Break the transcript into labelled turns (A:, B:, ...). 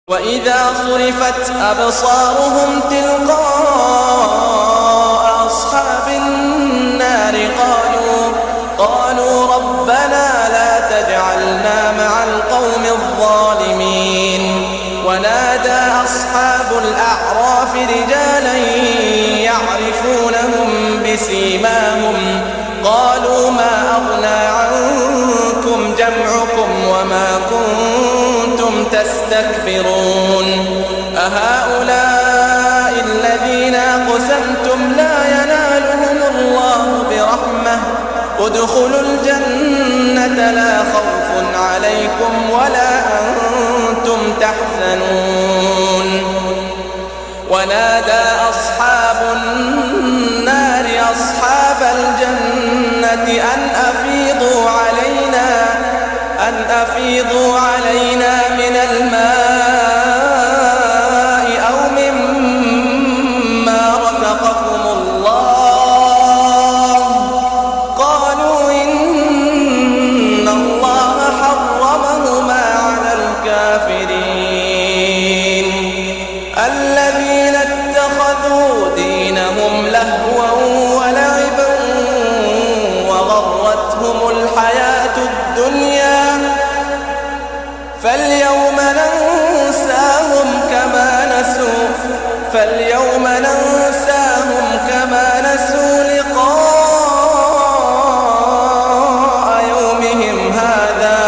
A: وإذا صرفت أبصارهم تلقاء أصحاب النار قالوا ربنا لا تجعلنا مع القوم الظالمين. ونادى أصحاب الأعراف رجالا يعرفونهم بسيماهم قالوا ما أغنى عنكم جمعكم وما كنتم تستكبرون أهؤلاء الذين أقسمتم لا ينالهم الله برحمة ادخلوا الجنة لا خوف عليكم ولا أنتم تحزنون. ونادى أصحاب النار أصحاب الجنة أن أفيضوا علينا من الماء أو مما رزقكم الله قالوا إن الله حرمهما على الكافرين الذين اتخذوا دينهم لهوا ولعبا وغرتهم الحياة الدنيا فاليوم ننساهم كما نسوا لقاء يومهم هذا